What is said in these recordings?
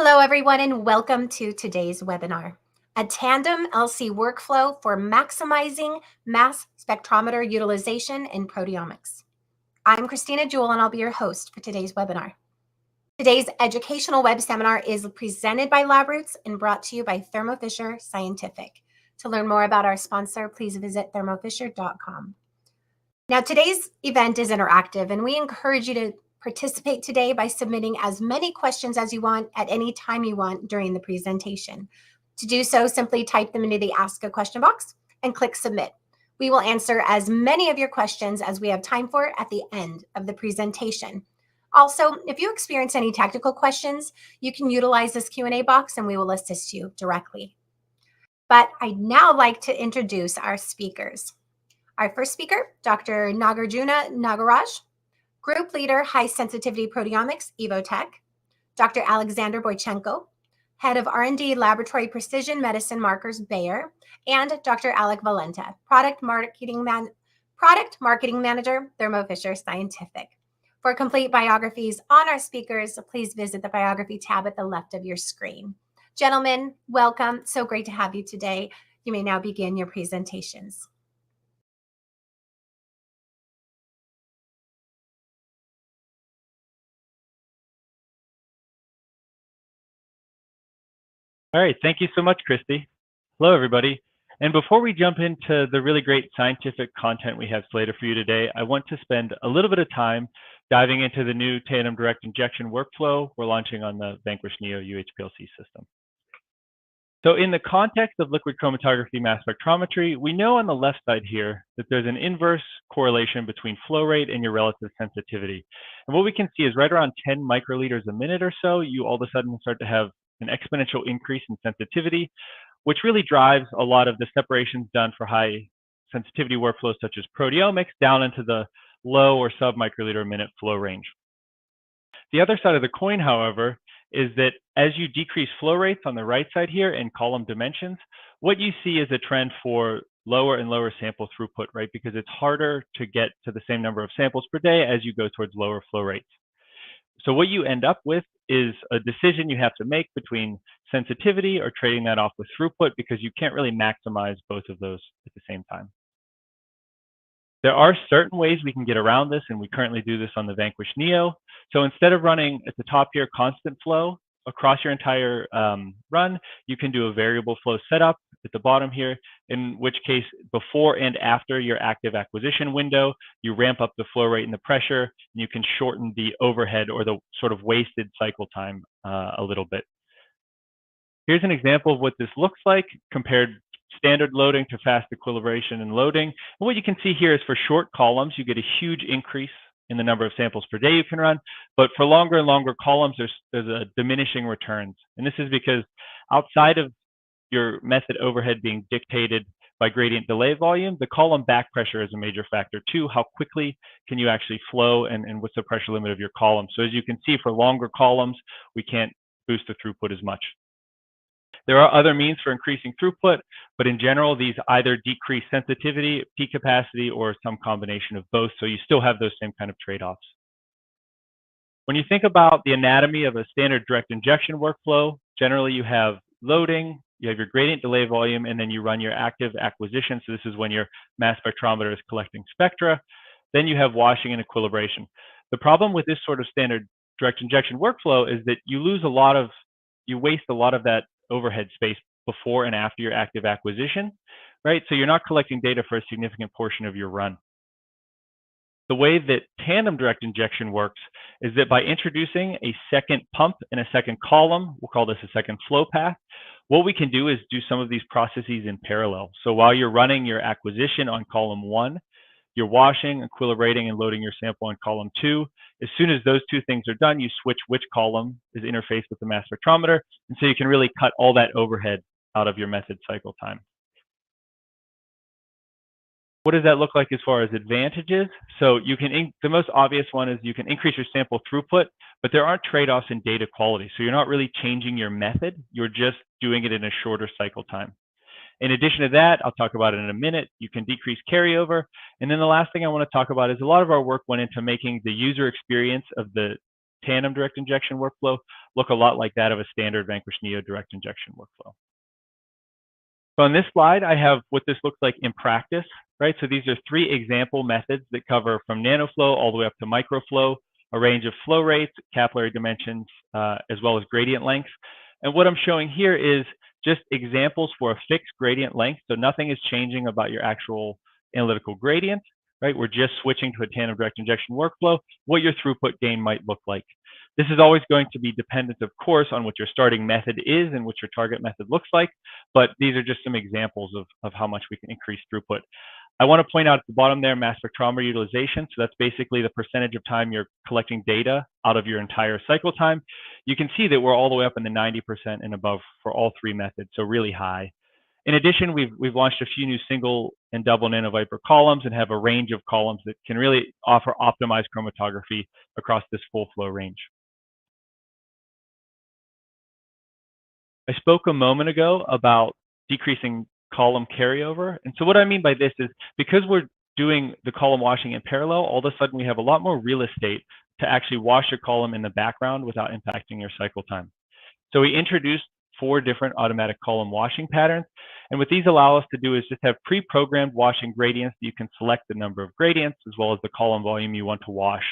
Hello, everyone, and welcome to today's webinar, a Tandem LC workflow for maximizing mass spectrometer utilization in proteomics. I'm Christina Jewell, and I'll be your host for today's webinar. Today's educational web seminar is presented by LabRoots and brought to you by Thermo Fisher Scientific. To learn more about our sponsor, please visit thermofisher.com. Now, today's event is interactive, and we encourage you to participate today by submitting as many questions as you want at any time you want during the presentation. To do so, simply type them into the Ask a Question box and click Submit. We will answer as many of your questions as we have time for at the end of the presentation. Also, if you experience any technical questions, you can utilize this Q&A box and we will assist you directly. But I'd now like to introduce our speakers. Our first speaker, Dr. Nagarjuna Nagaraj, Group Leader, High Sensitivity Proteomics, Evotec. Dr. Alexander Boychenko, Head of R&D Laboratory Precision Medicine Markers, Bayer. And Dr. Alec Valenta, Product Marketing Manager, Thermo Fisher Scientific. For complete biographies on our speakers, please visit the Biography tab at the left of your screen. Gentlemen, welcome. So great to have you today. You may now begin your presentations. All right, thank you so much, Christy. Hello, everybody. And before we jump into the really great scientific content we have slated for you today, I want to spend a little bit of time diving into the new Tandem direct injection workflow we're launching on the Vanquish Neo UHPLC system. So in the context of liquid chromatography-mass spectrometry, we know on the left side here that there's an inverse correlation between flow rate and your relative sensitivity. And what we can see is right around 10 microliters a minute or so, you all of a sudden start to have an exponential increase in sensitivity, which really drives a lot of the separations done for high sensitivity workflows such as proteomics down into the low or sub-microliter a minute flow range. The other side of the coin, however, is that as you decrease flow rates on the right side here in column dimensions, what you see is a trend for lower and lower sample throughput, right? Because it's harder to get to the same number of samples per day as you go towards lower flow rates. So what you end up with is a decision you have to make between sensitivity or trading that off with throughput, because you can't really maximize both of those at the same time. There are certain ways we can get around this, and we currently do this on the Vanquish Neo. So instead of running at the top here constant flow across your entire run, you can do a variable flow setup at the bottom here, in which case before and after your active acquisition window, you ramp up the flow rate and the pressure, and you can shorten the overhead or the sort of wasted cycle time a little bit. Here's an example of what this looks like compared standard loading to fast equilibration and loading. And what you can see here is for short columns, you get a huge increase in the number of samples per day you can run. But for longer and longer columns, there's a diminishing returns. And this is because outside of your method overhead being dictated by gradient delay volume, the column back pressure is a major factor too. How quickly can you actually flow, and what's the pressure limit of your column? So as you can see, for longer columns, we can't boost the throughput as much. There are other means for increasing throughput, but in general, these either decrease sensitivity, peak capacity, or some combination of both, so you still have those same kind of trade-offs. When you think about the anatomy of a standard direct injection workflow, generally you have loading, you have your gradient delay volume, and then you run your active acquisition. So this is when your mass spectrometer is collecting spectra. Then you have washing and equilibration. The problem with this sort of standard direct injection workflow is that you waste a lot of that overhead space before and after your active acquisition, right? So you're not collecting data for a significant portion of your run. The way that tandem direct injection works is that by introducing a second pump and a second column, we'll call this a second flow path, what we can do is do some of these processes in parallel. So while you're running your acquisition on column 1, you're washing, equilibrating, and loading your sample on column 2. As soon as those two things are done, you switch which column is interfaced with the mass spectrometer, and so you can really cut all that overhead out of your method cycle time. What does that look like as far as advantages? So you can, the most obvious one is you can increase your sample throughput, but there aren't trade-offs in data quality. So you're not really changing your method, you're just doing it in a shorter cycle time. In addition to that, I'll talk about it in a minute, you can decrease carryover. And then the last thing I want to talk about is a lot of our work went into making the user experience of the tandem direct injection workflow look a lot like that of a standard Vanquish Neo direct injection workflow. So on this slide, I have what this looks like in practice, right? So these are 3 example methods that cover from nanoflow all the way up to microflow, a range of flow rates, capillary dimensions, as well as gradient lengths. And what I'm showing here is just examples for a fixed gradient length. So nothing is changing about your actual analytical gradient, right? We're just switching to a tandem direct injection workflow, what your throughput gain might look like. This is always going to be dependent, of course, on what your starting method is and what your target method looks like, but these are just some examples of how much we can increase throughput. I want to point out at the bottom there, mass spectrometer utilization. So that's basically the percentage of time you're collecting data out of your entire cycle time. You can see that we're all the way up in the 90% and above for all 3 methods, so really high. In addition, we've launched a few new single and double nanoviper columns and have a range of columns that can really offer optimized chromatography across this full flow range. I spoke a moment ago about decreasing column carryover. And so what I mean by this is because we're doing the column washing in parallel, all of a sudden we have a lot more real estate to actually wash a column in the background without impacting your cycle time. So we introduced 4 different automatic column washing patterns. And what these allow us to do is just have pre-programmed washing gradients that you can select the number of gradients as well as the column volume you want to wash.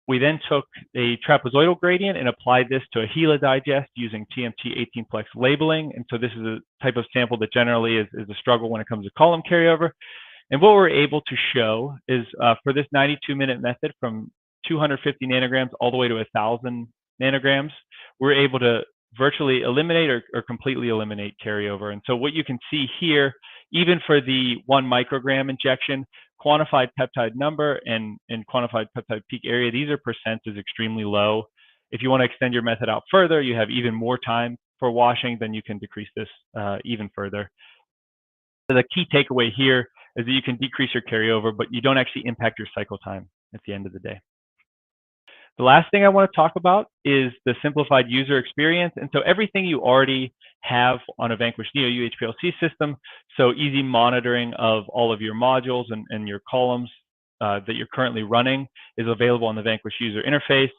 We then took a trapezoidal gradient and applied this to a HeLa digest using TMT 18-plex labeling. And so this is a type of sample that generally is a struggle when it comes to column carryover. And what we're able to show is for this 92-minute method from 250 nanograms all the way to 1,000 nanograms, we're able to virtually eliminate or completely eliminate carryover. And so what you can see here, even for the 1 microgram injection, quantified peptide number and quantified peptide peak area, these are percent is extremely low. If you want to extend your method out further, you have even more time for washing, then you can decrease this even further. So the key takeaway here is that you can decrease your carryover, but you don't actually impact your cycle time at the end of the day. The last thing I want to talk about is the simplified user experience. And so everything you already have on a Vanquish Neo UHPLC system, so easy monitoring of all of your modules and your columns that you're currently running is available on the Vanquish user interface.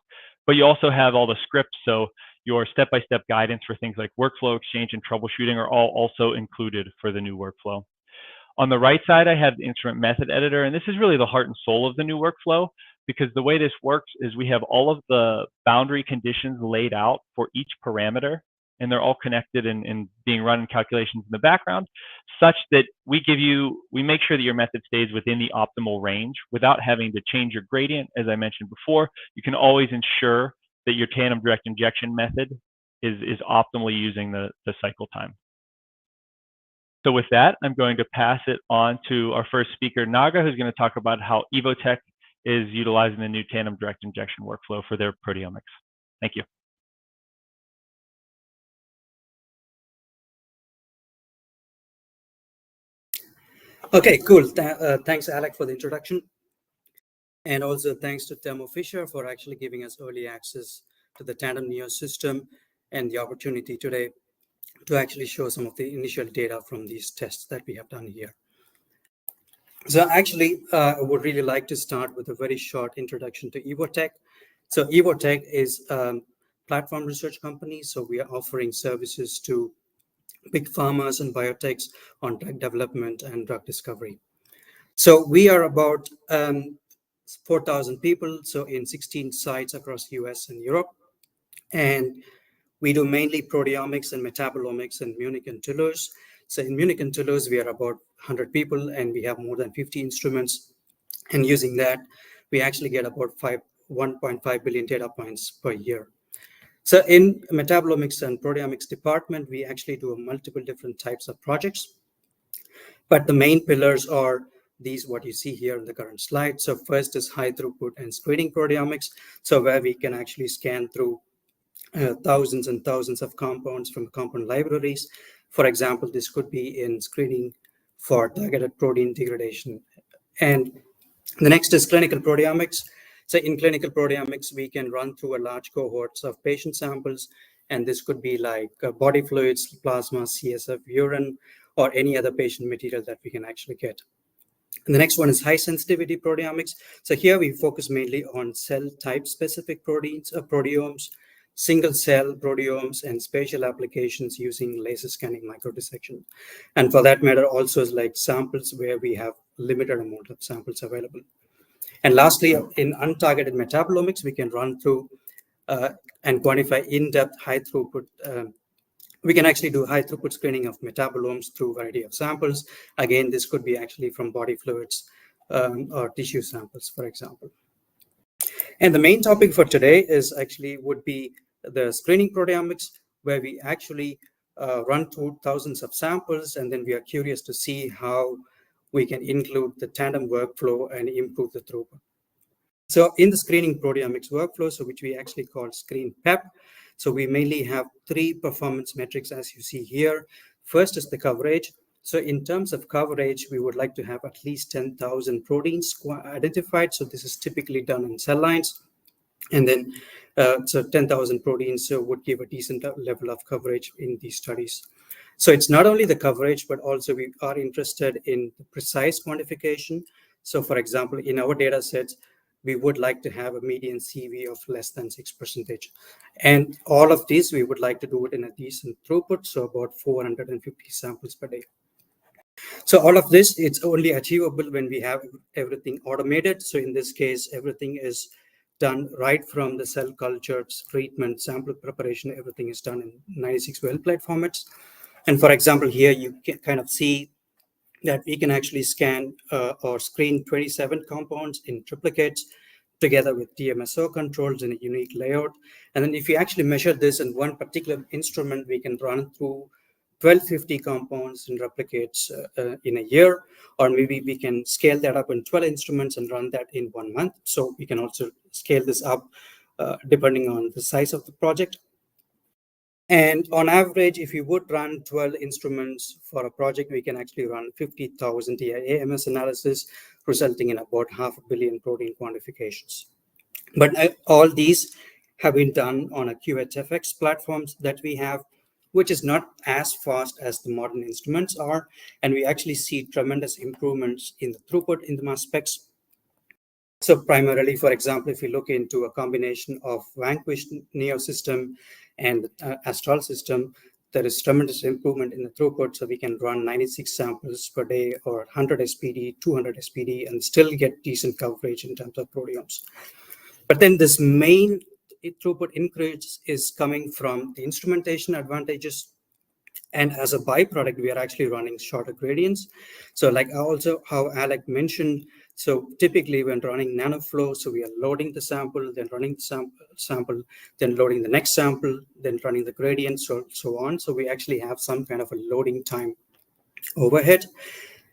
But you also have all the scripts, so your step-by-step guidance for things like workflow exchange and troubleshooting are all also included for the new workflow. On the right side, I have the instrument method editor, and this is really the heart and soul of the new workflow, because the way this works is we have all of the boundary conditions laid out for each parameter, and they're all connected and being run in calculations in the background, such that we make sure that your method stays within the optimal range without having to change your gradient. As I mentioned before, you can always ensure that your tandem direct injection method is optimally using the cycle time. So with that, I'm going to pass it on to our first speaker, Naga, who's going to talk about how Evotec is utilizing the new tandem direct injection workflow for their proteomics. Thank you. Okay, cool. Thanks, Alec, for the introduction. And also thanks to Thermo Fisher for actually giving us early access to the Tandem Neo system and the opportunity today to actually show some of the initial data from these tests that we have done here. So actually, I would really like to start with a very short introduction to Evotec. So Evotec is a platform research company. So we are offering services to big pharmas and biotechs on drug development and drug discovery. So we are about 4,000 people, so in 16 sites across US and Europe. And we do mainly proteomics and metabolomics in Munich and Toulouse. So in Munich and Toulouse, we are about 100 people and we have more than 50 instruments. And using that, we actually get about 1.5 billion data points per year. So in metabolomics and proteomics department, we actually do multiple different types of projects. But the main pillars are these, what you see here in the current slide. So first is high throughput and screening proteomics. So where we can actually scan through thousands and thousands of compounds from compound libraries. For example, this could be in screening for targeted protein degradation. And the next is clinical proteomics. So in clinical proteomics, we can run through a large cohorts of patient samples. And this could be like body fluids, plasma, CSF, urine, or any other patient material that we can actually get. And the next one is high sensitivity proteomics. So here we focus mainly on cell type specific proteins, proteomes, single cell proteomes, and spatial applications using laser scanning microdissection. And for that matter, also is like samples where we have limited amount of samples available. And lastly, in untargeted metabolomics, we can run through and quantify in-depth high throughput. We can actually do high throughput screening of metabolomes through a variety of samples. Again, this could be actually from body fluids or tissue samples, for example. And the main topic for today is actually would be the screening proteomics, where we actually run through thousands of samples, and then we are curious to see how we can include the Tandem workflow and improve the throughput. So in the screening proteomics workflow, so which we actually call screen PEP, so we mainly have 3 performance metrics as you see here. First is the coverage. So in terms of coverage, we would like to have at least 10,000 proteins identified. So this is typically done in cell lines. And then, so 10,000 proteins would give a decent level of coverage in these studies. So it's not only the coverage, but also we are interested in precise quantification. So for example, in our data sets, we would like to have a median CV of less than 6%. And all of these, we would like to do it in a decent throughput, so about 450 samples per day. So all of this, it's only achievable when we have everything automated. So in this case, everything is done right from the cell culture, treatment, sample preparation, everything is done in 96 well plate formats. And for example, here you can kind of see that we can actually scan or screen 27 compounds in triplicates together with DMSO controls in a unique layout. And then if you actually measure this in one particular instrument, we can run through 1250 compounds and replicates in a year, or maybe we can scale that up in 12 instruments and run that in 1 month. So we can also scale this up depending on the size of the project. And on average, if you would run 12 instruments for a project, we can actually run 50,000 AMS analysis, resulting in about 500 million protein quantifications. But all these have been done on a QHFX platforms that we have, which is not as fast as the modern instruments are. And we actually see tremendous improvements in the throughput in the mass specs. So primarily, for example, if you look into a combination of Vanquish Neo system and Astral system, there is tremendous improvement in the throughput. So we can run 96 samples per day or 100 SPD, 200 SPD, and still get decent coverage in terms of proteomes. But then this main throughput increase is coming from the instrumentation advantages. And as a byproduct, we are actually running shorter gradients. So like also how Alec mentioned, so typically when running nanoflow, so we are loading the sample, then running the sample, then loading the next sample, then running the gradient, so on. So we actually have some kind of a loading time overhead.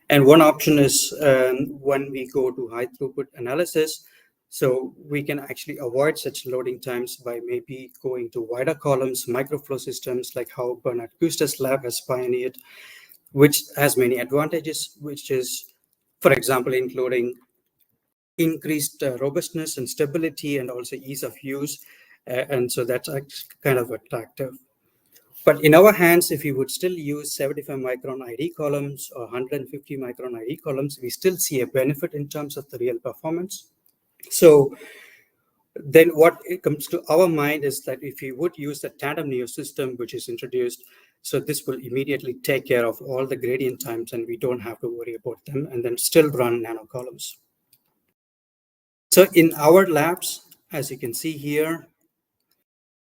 And one option is when we go to high throughput analysis, so we can actually avoid such loading times by maybe going to wider columns, microflow systems, like how Bernard Kuster's lab has pioneered, which has many advantages, which is, for example, including increased robustness and stability and also ease of use. And so that's kind of attractive. But in our hands, if you would still use 75 micron ID columns or 150 micron ID columns, we still see a benefit in terms of the real performance. So then what it comes to our mind is that if you would use the Tandem Neo system, which is introduced, so this will immediately take care of all the gradient times and we don't have to worry about them, and then still run nano columns. So in our labs, as you can see here,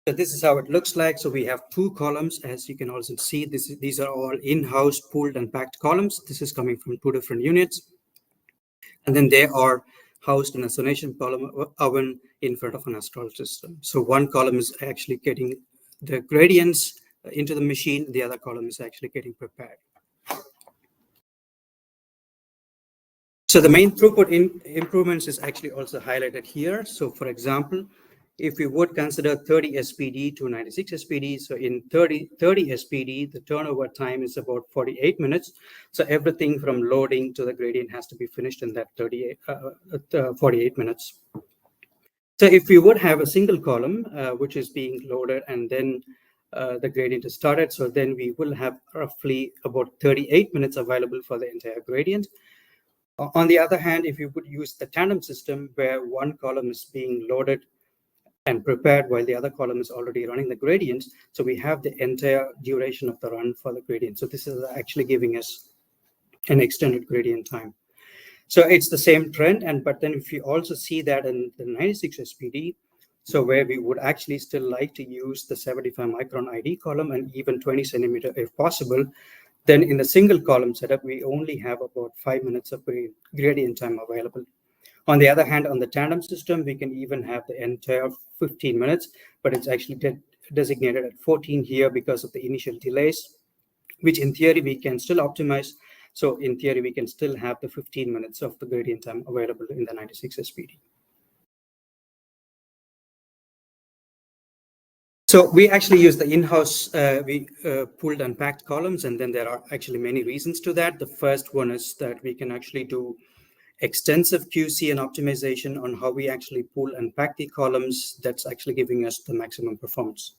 so this is how it looks like. So we have 2 columns, as you can also see. These are all in-house pooled and packed columns. This is coming from 2 different units. And then they are housed in a sonation oven in front of an Astral system. So one column is actually getting the gradients into the machine. The other column is actually getting prepared. So the main throughput improvements is actually also highlighted here. So for example, if we would consider 30 SPD to 96 SPD, so in 30 SPD, the turnover time is about 48 minutes. So everything from loading to the gradient has to be finished in that 48 minutes. So if we would have a single column, which is being loaded and then the gradient is started, so then we will have roughly about 38 minutes available for the entire gradient. On the other hand, if you would use the tandem system where one column is being loaded and prepared while the other column is already running the gradients, so we have the entire duration of the run for the gradient. So this is actually giving us an extended gradient time. So it's the same trend, but then if you also see that in the 96 SPD, so where we would actually still like to use the 75 micron ID column and even 20 centimeter if possible, then in the single column setup, we only have about 5 minutes of gradient time available. On the other hand, on the tandem system, we can even have the entire 15 minutes, but it's actually designated at 14 here because of the initial delays, which in theory we can still optimize. So in theory, we can still have the 15 minutes of the gradient time available in the 96 SPD. So we actually use the in-house, pulled and packed columns, and then there are actually many reasons to that. The first one is that we can actually do extensive QC and optimization on how we actually pull and pack the columns. That's actually giving us the maximum performance.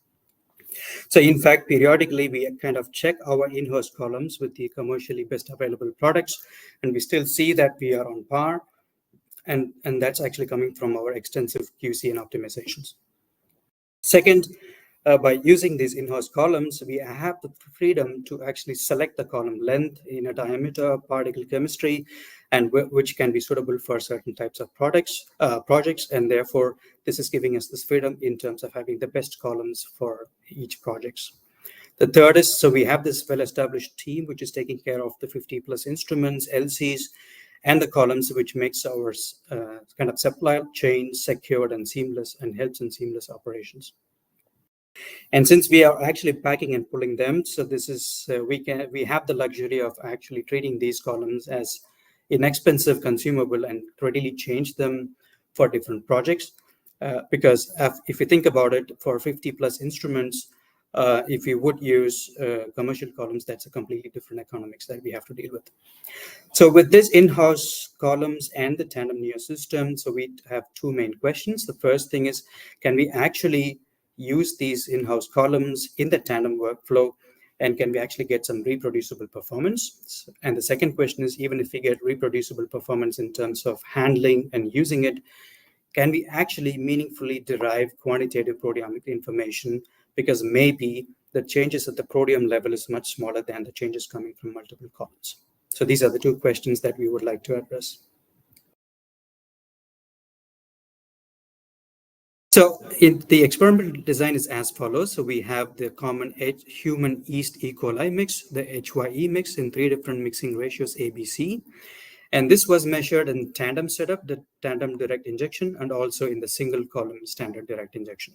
So in fact, periodically, we kind of check our in-house columns with the commercially best available products, and we still see that we are on par. And that's actually coming from our extensive QC and optimizations. Second, by using these in-house columns, we have the freedom to actually select the column length, inner diameter, particle chemistry, and which can be suitable for certain types of projects. And therefore, this is giving us this freedom in terms of having the best columns for each project. The third is, so we have this well-established team, which is taking care of the 50 plus instruments, LCs, and the columns, which makes our kind of supply chain secured and seamless and helps in seamless operations. And since we are actually packing and pulling them, so this is we have the luxury of actually treating these columns as inexpensive, consumable, and readily change them for different projects. Because if you think about it, for 50 plus instruments, if you would use commercial columns, that's a completely different economics that we have to deal with. So with this in-house columns and the Tandem Neo system, so we have two main questions. The first thing is, can we actually use these in-house columns in the Tandem workflow, and can we actually get some reproducible performance? And the second question is, even if we get reproducible performance in terms of handling and using it, can we actually meaningfully derive quantitative proteomic information? Because maybe the changes at the proteome level is much smaller than the changes coming from multiple columns. So these are the two questions that we would like to address. So the experimental design is as follows. So we have the common human yeast E. coli mix, the HYE mix in 3 different mixing ratios ABC. And this was measured in tandem setup, the tandem direct injection, and also in the single column standard direct injection.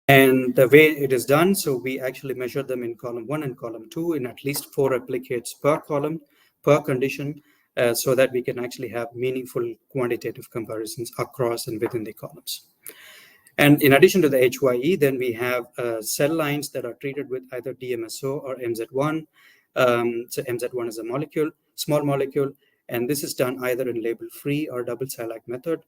And the way it is done, so we actually measure them in column 1 and column 2 in at least 4 replicates per column, per condition, so that we can actually have meaningful quantitative comparisons across and within the columns. And in addition to the HYE, then we have cell lines that are treated with either DMSO or MZ1. So MZ1 is a molecule, small molecule, and this is done either in label-free or double Silac method.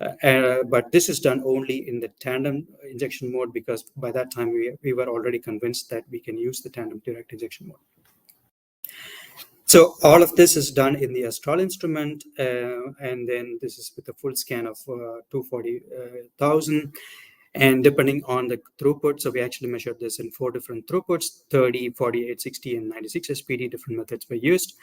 But this is done only in the tandem injection mode, because by that time we were already convinced that we can use the tandem direct injection mode. So all of this is done in the Astral instrument, and then this is with a full scan of 240,000. And depending on the throughput, so we actually measured this in 4 different throughputs, 30, 48, 60, and 96 SPD, different methods were used.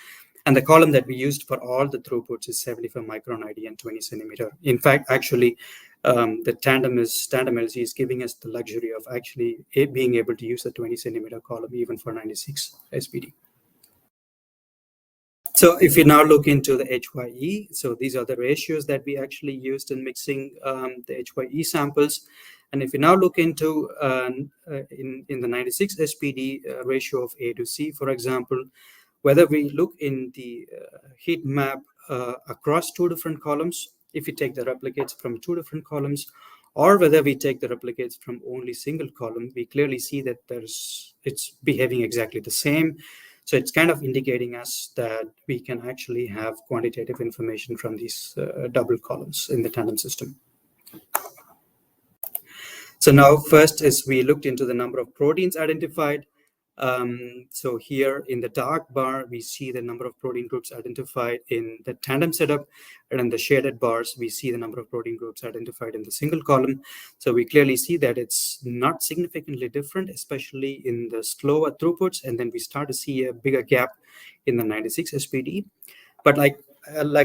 And the column that we used for all the throughputs is 75 micron ID and 20 centimeter. In fact, actually, the Tandem LC is giving us the luxury of actually being able to use the 20 centimeter column even for 96 SPD. So if you now look into the HYE, so these are the ratios that we actually used in mixing the HYE samples. And if you now look into in the 96 SPD ratio of A to C, for example, whether we look in the heat map across 2 different columns, if we take the replicates from 2 different columns, or whether we take the replicates from only single column, we clearly see that it's behaving exactly the same. So it's kind of indicating us that we can actually have quantitative information from these double columns in the Tandem system. So now first is we looked into the number of proteins identified. So here in the dark bar, we see the number of protein groups identified in the tandem setup, and in the shaded bars, we see the number of protein groups identified in the single column. So we clearly see that it's not significantly different, especially in the slower throughputs, and then we start to see a bigger gap in the 96 SPD. But like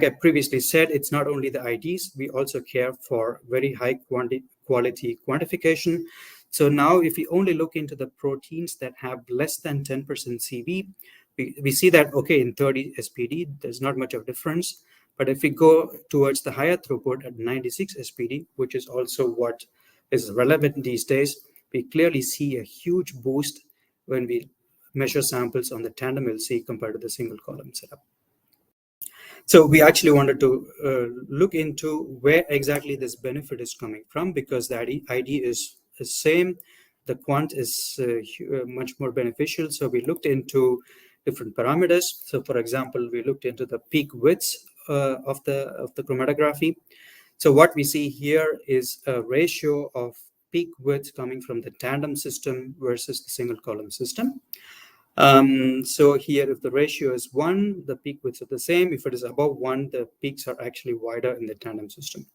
I previously said, it's not only the IDs, we also care for very high quality quantification. So now if we only look into the proteins that have less than 10% CV, we see that, okay, in 30 SPD, there's not much of a difference. But if we go towards the higher throughput at 96 SPD, which is also what is relevant these days, we clearly see a huge boost when we measure samples on the tandem LC compared to the single column setup. So we actually wanted to look into where exactly this benefit is coming from, because the ID is the same, the quant is much more beneficial. So we looked into different parameters. So for example, we looked into the peak widths of the chromatography. So what we see here is a ratio of peak width coming from the tandem system versus the single column system. So here, if the ratio is 1, the peak widths are the same. If it is above 1, the peaks are actually wider in the tandem system.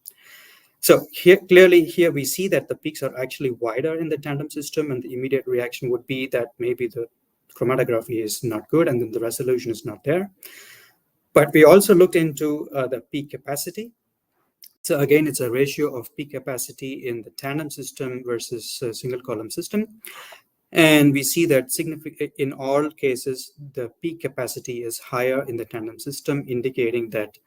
So here, clearly here we see that the peaks are actually wider in the tandem system, and the immediate reaction would be that maybe the chromatography is not good and then the resolution is not there. But we also looked into the peak capacity. So again, it's a ratio of peak capacity in the tandem system versus single column system. And we see that in all cases, the peak capacity is higher in the tandem system, indicating that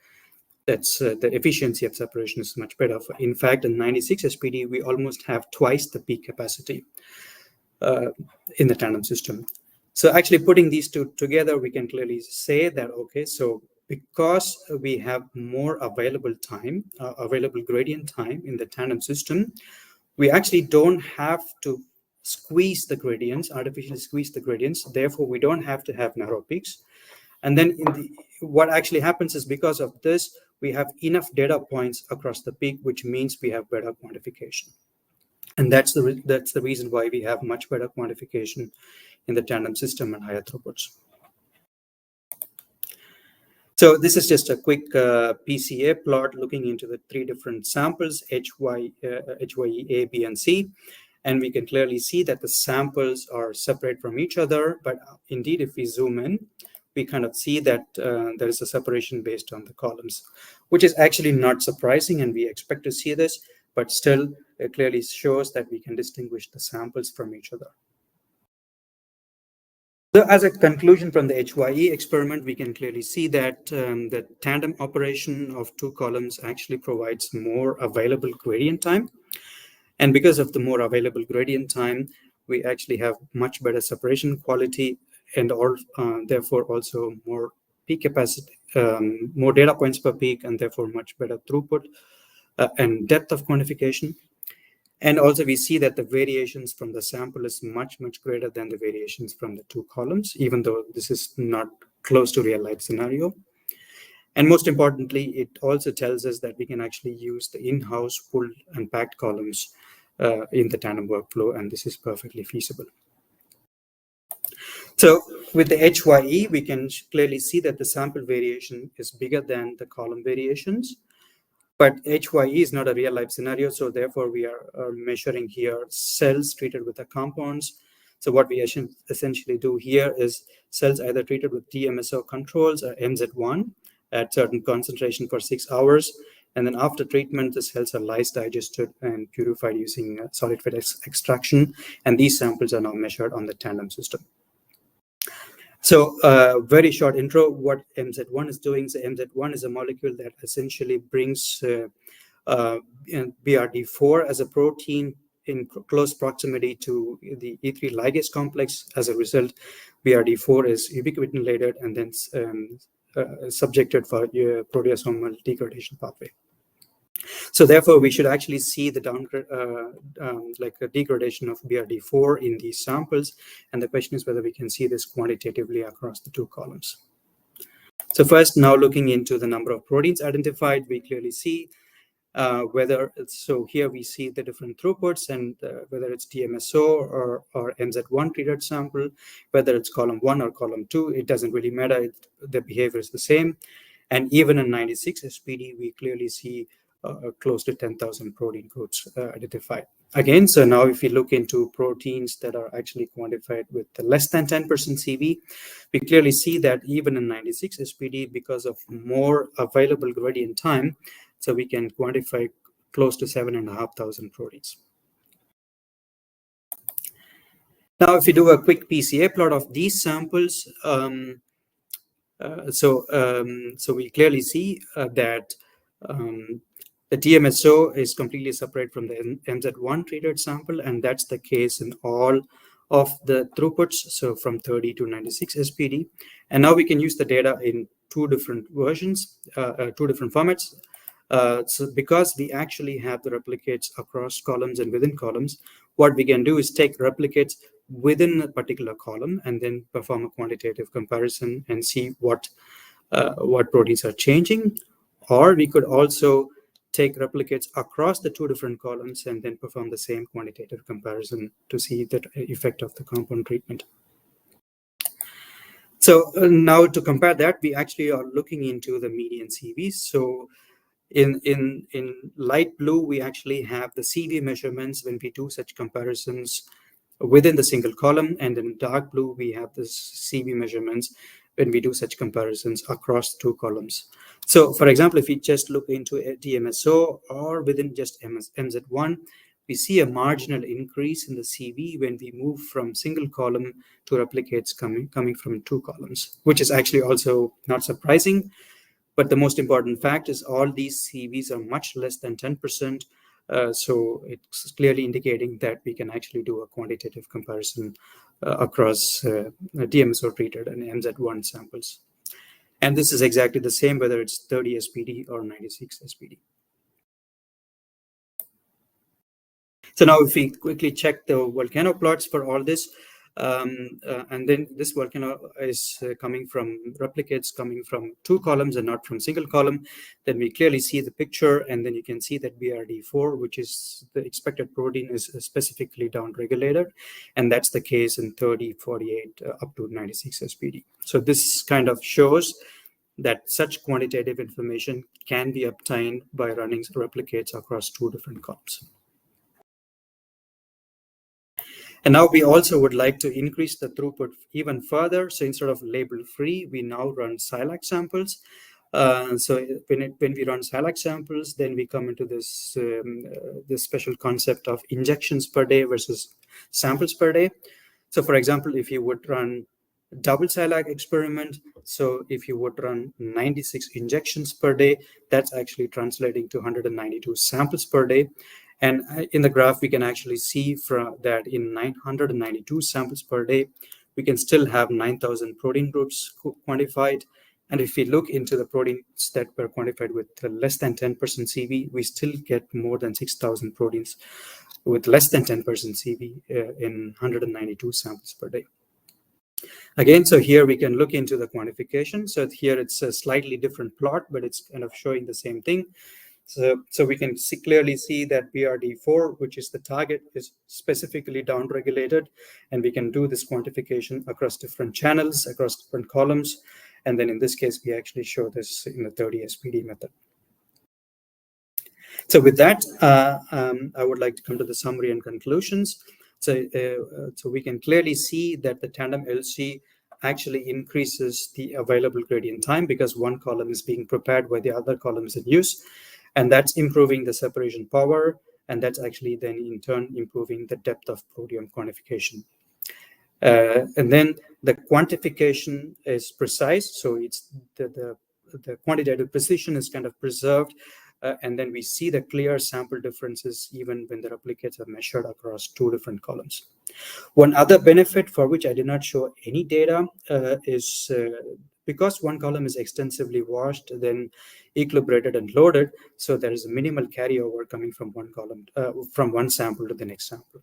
the efficiency of separation is much better. In fact, in 96 SPD, we almost have twice the peak capacity in the tandem system. So actually putting these two together, we can clearly say that, okay, so because we have more available time, available gradient time in the tandem system, we actually don't have to squeeze the gradients, artificially squeeze the gradients. Therefore, we don't have to have narrow peaks. And then what actually happens is, because of this, we have enough data points across the peak, which means we have better quantification. And that's the reason why we have much better quantification in the tandem system and higher throughputs. So this is just a quick PCA plot looking into the 3 different samples, HYE, A, B, and C. And we can clearly see that the samples are separate from each other. But indeed, if we zoom in, we kind of see that there is a separation based on the columns, which is actually not surprising. And we expect to see this, but still it clearly shows that we can distinguish the samples from each other. So as a conclusion from the HYE experiment, we can clearly see that the tandem operation of 2 columns actually provides more available gradient time. And because of the more available gradient time, we actually have much better separation quality, and therefore also more peak capacity, more data points per peak, and therefore much better throughput and depth of quantification. And also we see that the variations from the sample is much, much greater than the variations from the 2 columns, even though this is not close to real life scenario. And most importantly, it also tells us that we can actually use the in-house full and packed columns in the tandem workflow, and this is perfectly feasible. So with the HYE, we can clearly see that the sample variation is bigger than the column variations. But HYE is not a real-life scenario, so therefore we are measuring here cells treated with the compounds. So what we essentially do here is cells either treated with DMSO controls or MZ1 at certain concentration for 6 hours. And then after treatment, the cells are lysed, digested, and purified using solid phase extraction. And these samples are now measured on the tandem system. So very short intro, what MZ1 is doing. So MZ1 is a molecule that essentially brings BRD4 as a protein in close proximity to the E3 ligase complex. As a result, BRD4 is ubiquitinated and then subjected for proteasomal degradation pathway. So therefore, we should actually see the like a degradation of BRD4 in these samples. And the question is whether we can see this quantitatively across the 2 columns. So first, now looking into the number of proteins identified, we clearly see So here we see the different throughputs, and whether it's DMSO or MZ1 treated sample, whether it's column 1 or column 2, it doesn't really matter. The behavior is the same. And even in 96 SPD, we clearly see close to 10,000 protein codes identified. Again, so now if we look into proteins that are actually quantified with less than 10% CV, we clearly see that even in 96 SPD, because of more available gradient time, so we can quantify close to 7,500 proteins. Now, if we do a quick PCA plot of these samples, so we clearly see that the DMSO is completely separate from the MZ1 treated sample, and that's the case in all of the throughputs, so from 30 to 96 SPD. And now we can use the data in two different versions, two different formats. So because we actually have the replicates across columns and within columns, what we can do is take replicates within a particular column and then perform a quantitative comparison and see what proteins are changing. Or we could also take replicates across the two different columns and then perform the same quantitative comparison to see the effect of the compound treatment. So now to compare that, we actually are looking into the median CVs. So in light blue, we actually have the CV measurements when we do such comparisons within the single column, and in dark blue, we have the CV measurements when we do such comparisons across two columns. So for example, if we just look into a DMSO or within just MZ1, we see a marginal increase in the CV when we move from single column to replicates coming from two columns, which is actually also not surprising. But the most important fact is all these CVs are much less than 10%. So it's clearly indicating that we can actually do a quantitative comparison across DMSO treated and MZ1 samples. And this is exactly the same whether it's 30 SPD or 96 SPD. So now if we quickly check the volcano plots for all this, and then this volcano is coming from replicates coming from two columns and not from single column, then we clearly see the picture, and then you can see that BRD4, which is the expected protein, is specifically downregulated, and that's the case in 30, 48, up to 96 SPD. So this kind of shows that such quantitative information can be obtained by running replicates across two different columns. And now we also would like to increase the throughput even further. So instead of label-free, we now run SILAC samples. So when we run SILAC samples, then we come into this special concept of injections per day versus samples per day. So for example, if you would run double SILAC experiment, so if you would run 96 injections per day, that's actually translating to 192 samples per day. And in the graph, we can actually see from that in 992 samples per day, we can still have 9,000 protein groups quantified. And if we look into the proteins that were quantified with less than 10% CV, we still get more than 6,000 proteins with less than 10% CV in 192 samples per day. Again, so here we can look into the quantification. So here it's a slightly different plot, but it's kind of showing the same thing. So we can clearly see that BRD4, which is the target, is specifically downregulated, and we can do this quantification across different channels, across different columns. And then in this case, we actually show this in the 30 SPD method. So with that, I would like to come to the summary and conclusions. So we can clearly see that the Tandem LC actually increases the available gradient time because one column is being prepared while the other column is in use. And that's improving the separation power, and that's actually then in turn improving the depth of proteome quantification. And then the quantification is precise, so it's the quantitative precision is kind of preserved, and then we see the clear sample differences even when the replicates are measured across two different columns. One other benefit for which I did not show any data is because one column is extensively washed, then equilibrated and loaded, so there is a minimal carryover coming from one column, from one sample to the next sample.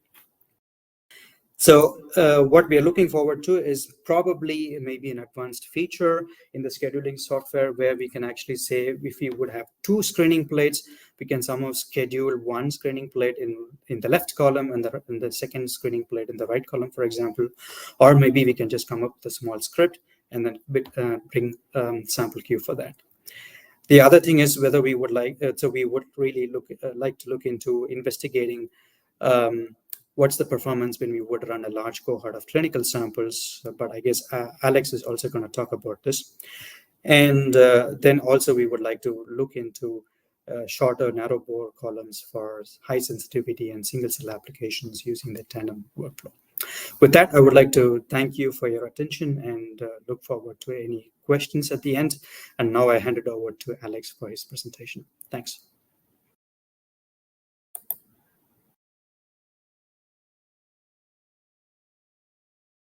So what we are looking forward to is probably maybe an advanced feature in the scheduling software where we can actually say if we would have 2 screening plates, we can somehow schedule 1 screening plate in the left column and the second screening plate in the right column, for example. Or maybe we can just come up with a small script and then bring sample queue for that. The other thing is whether we would like, so we would really like to look into investigating what's the performance when we would run a large cohort of clinical samples. But I guess Alex is also going to talk about this. And then also we would like to look into shorter narrow bore columns for high sensitivity and single cell applications using the Tandem workflow. With that, I would like to thank you for your attention and look forward to any questions at the end. And now I hand it over to Alex for his presentation. Thanks.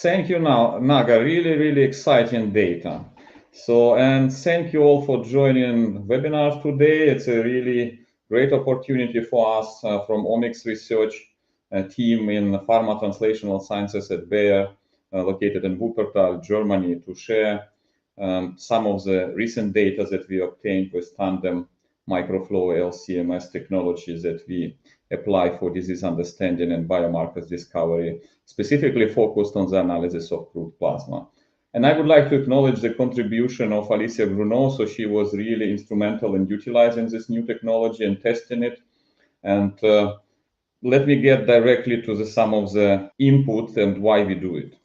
Thank you, Naga. Really exciting data. So, and thank you all for joining webinar today. It's a really great opportunity for us from Omics Research team in Pharma Translational Sciences at Bayer, located in Wuppertal, Germany, to share some of the recent data that we obtained with Tandem microflow LC-MS technologies that we apply for disease understanding and biomarkers discovery, specifically focused on the analysis of crude plasma. And I would like to acknowledge the contribution of Alicia Bruno. So she was really instrumental in utilizing this new technology and testing it. And let me get directly to some of the input and why we do it.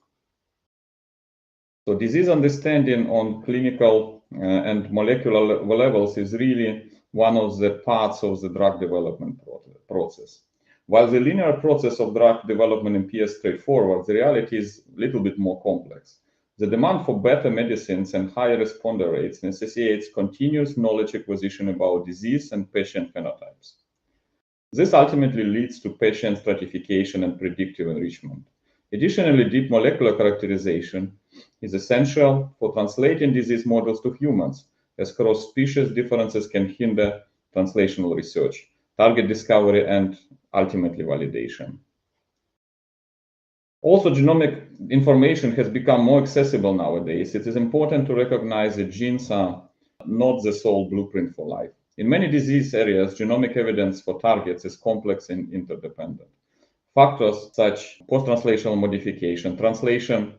So disease understanding on clinical and molecular levels is really one of the parts of the drug development process. While the linear process of drug development appears straightforward, the reality is a little bit more complex. The demand for better medicines and higher responder rates necessitates continuous knowledge acquisition about disease and patient phenotypes. This ultimately leads to patient stratification and predictive enrichment. Additionally, deep molecular characterization is essential for translating disease models to humans, as cross-species differences can hinder translational research, target discovery, and ultimately validation. Also, genomic information has become more accessible nowadays. It is important to recognize that genes are not the sole blueprint for life. In many disease areas, genomic evidence for targets is complex and interdependent. Factors such as post-translational modification, translation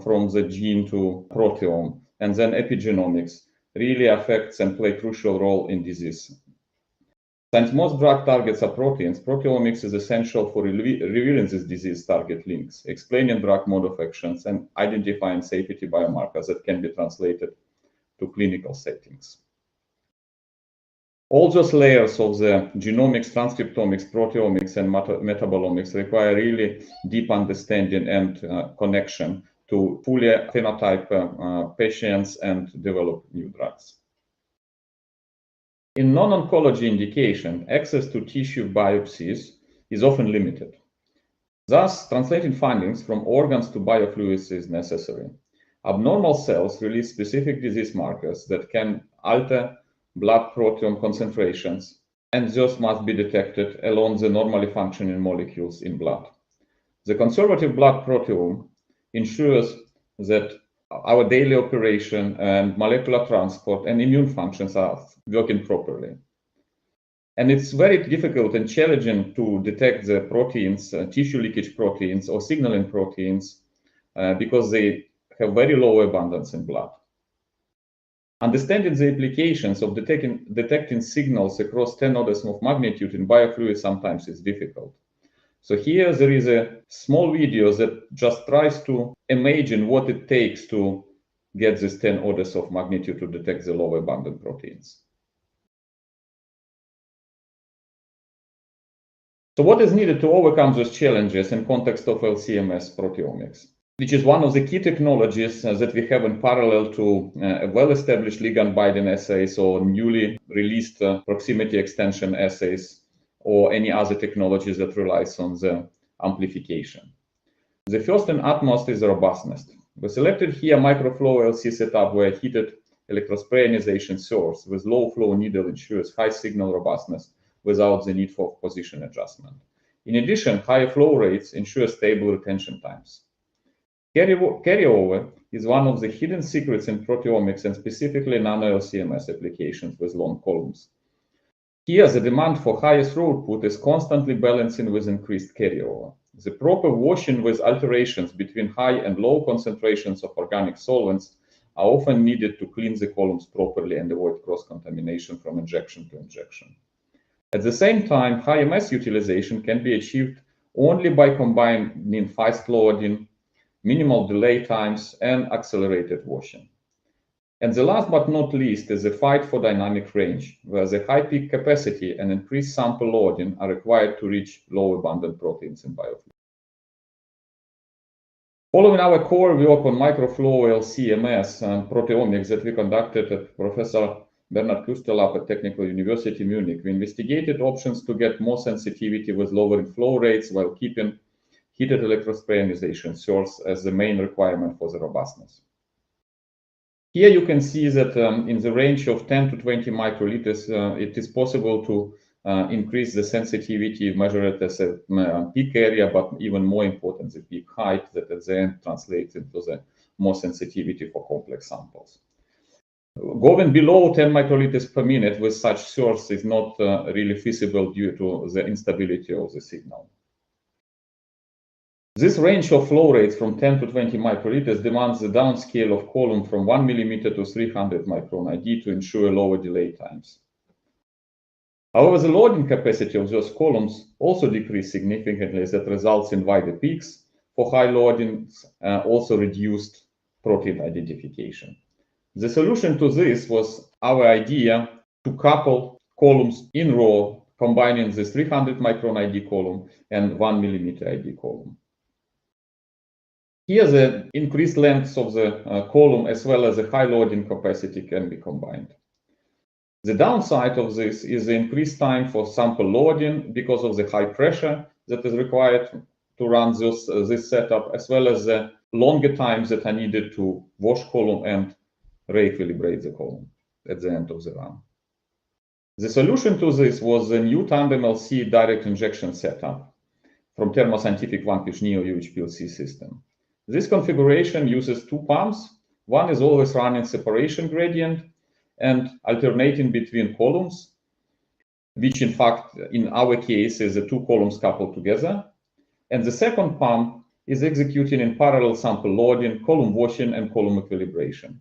from the gene to proteome, and then epigenomics really affects and play a crucial role in disease. Since most drug targets are proteins, proteomics is essential for revealing these disease target links, explaining drug mode of actions, and identifying safety biomarkers that can be translated to clinical settings. All those layers of the genomics, transcriptomics, proteomics, and metabolomics require really deep understanding and connection to fully phenotype patients and develop new drugs. In non-oncology indication, access to tissue biopsies is often limited. Thus, translating findings from organs to biofluids is necessary. Abnormal cells release specific disease markers that can alter blood proteome concentrations, and those must be detected along the normally functioning molecules in blood. The conservative blood proteome ensures that our daily operation and molecular transport and immune functions are working properly. And it's very difficult and challenging to detect the proteins, tissue leakage proteins or signaling proteins, because they have very low abundance in blood. Understanding the implications of detecting signals across 10 orders of magnitude in biofluids sometimes is difficult. So here there is a small video that just tries to imagine what it takes to get this 10 orders of magnitude to detect the low abundant proteins. So what is needed to overcome those challenges in context of LC-MS proteomics, which is one of the key technologies that we have in parallel to well-established ligand-binding assays or newly released proximity extension assays or any other technologies that relies on the amplification. The first and utmost is robustness. We selected here microflow LC setup where heated electrospray ionization source with low flow needle ensures high signal robustness without the need for position adjustment. In addition, higher flow rates ensure stable retention times. Carryover is one of the hidden secrets in proteomics and specifically nano-LC-MS applications with long columns. Here, the demand for higher throughput is constantly balancing with increased carryover. The proper washing with alterations between high and low concentrations of organic solvents are often needed to clean the columns properly and avoid cross-contamination from injection to injection. At the same time, high MS utilization can be achieved only by combining fast loading, minimal delay times, and accelerated washing. And the last but not least is the fight for dynamic range, where the high peak capacity and increased sample loading are required to reach low abundant proteins in biofluids. Following our core work on microflow LC-MS and proteomics that we conducted at Professor Bernhard Küster at Technical University Munich, we investigated options to get more sensitivity with lowering flow rates while keeping heated electrospray ionization source as the main requirement for the robustness. Here you can see that in the range of 10 to 20 microliters, it is possible to increase the sensitivity measured as a peak area, but even more important, the peak height that at the end translates into the more sensitivity for complex samples. Going below 10 microliters per minute with such source is not really feasible due to the instability of the signal. This range of flow rates from 10 to 20 microliters demands the downscale of column from 1 millimeter to 300 micron ID to ensure lower delay times. However, the loading capacity of those columns also decreased significantly, as that results in wider peaks for high loadings, also reduced protein identification. The solution to this was our idea to couple columns in row, combining this 300 micron ID column and 1 millimeter ID column. Here, the increased lengths of the column as well as the high loading capacity can be combined. The downside of this is the increased time for sample loading because of the high pressure that is required to run this setup, as well as the longer times that are needed to wash column and re-equilibrate the column at the end of the run. The solution to this was the new Tandem LC direct injection setup from Thermo Scientific Vanquish Neo UHPLC system. This configuration uses two pumps. One is always running separation gradient and alternating between columns, which in fact, in our case, is the two columns coupled together. And the second pump is executing in parallel sample loading, column washing, and column equilibration.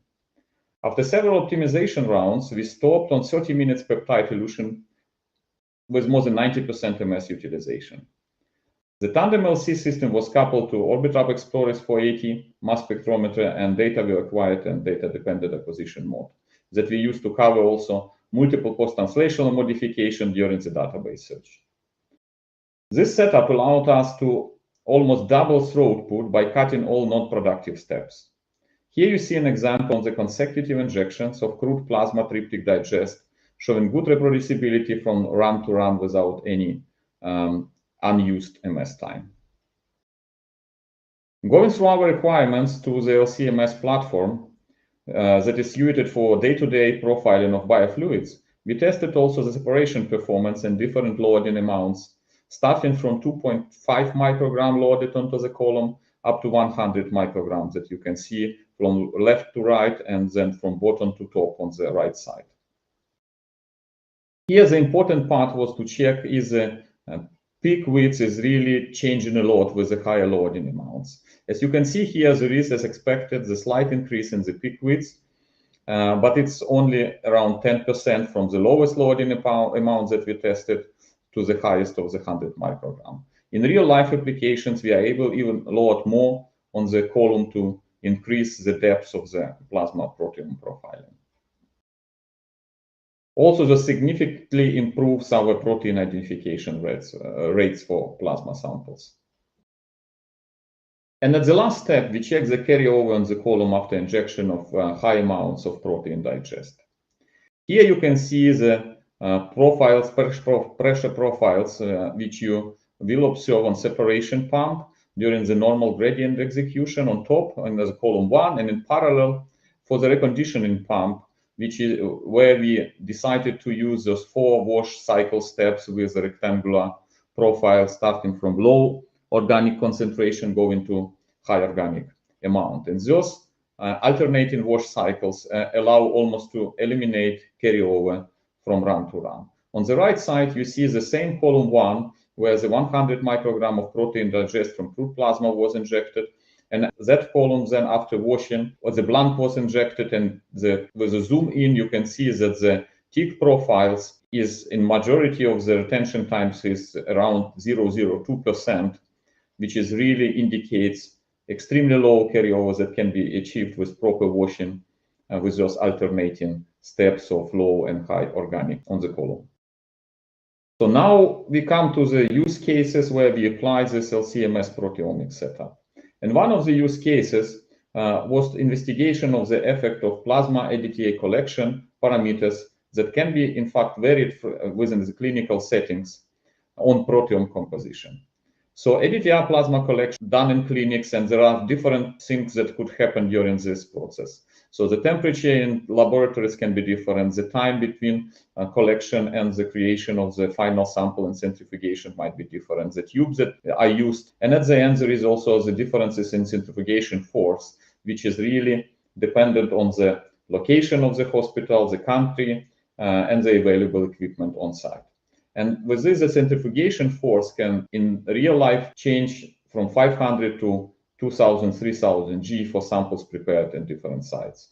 After several optimization rounds, we stopped on 30 minutes peptide elution with more than 90% MS utilization. The Tandem LC system was coupled to Orbitrap Explorers 480, mass spectrometer, and data we acquired and data-dependent acquisition mode that we used to cover also multiple post-translational modification during the database search. This setup allowed us to almost double throughput by cutting all non-productive steps. Here you see an example of the consecutive injections of crude plasma tryptic digest, showing good reproducibility from run to run without any unused MS time. Going through our requirements to the LC-MS platform that is suited for day-to-day profiling of biofluids, we tested also the separation performance and different loading amounts, starting from 2.5 microgram loaded onto the column up to 100 micrograms that you can see from left to right and then from bottom to top on the right side. Here the important part was to check is the peak width is really changing a lot with the higher loading amounts. As you can see here, there is, as expected, the slight increase in the peak width, but it's only around 10% from the lowest loading amounts that we tested to the highest of the 100 microgram. In real life applications, we are able even load more on the column to increase the depth of the plasma protein profiling. Also, this significantly improves our protein identification rates for plasma samples. And at the last step, we check the carryover on the column after injection of high amounts of protein digest. Here you can see the profiles, pressure profiles, which you will observe on separation pump during the normal gradient execution on top in the column 1, and in parallel for the reconditioning pump, which is where we decided to use those 4 wash cycle steps with the rectangular profile starting from low organic concentration going to high organic amount. And those alternating wash cycles allow almost to eliminate carryover from run to run. On the right side, you see the same column 1, where the 100 microgram of protein digest from crude plasma was injected. And that column then after washing, or the blank was injected, and with a zoom in, you can see that the tick profiles is in majority of the retention times is around 0.02%, which is really indicates extremely low carryover that can be achieved with proper washing with those alternating steps of low and high organic on the column. So now we come to the use cases where we apply this LC-MS proteomics setup. And one of the use cases was the investigation of the effect of plasma ADTA collection parameters that can be in fact varied within the clinical settings on proteome composition. So ADTA plasma collection done in clinics, and there are different things that could happen during this process. So the temperature in laboratories can be different. The time between collection and the creation of the final sample and centrifugation might be different. The tubes that are used, and at the end there is also the differences in centrifugation force, which is really dependent on the location of the hospital, the country, and the available equipment on site. And with this, the centrifugation force can, in real life, change from 500 to 2,000, 3,000 G for samples prepared in different sites.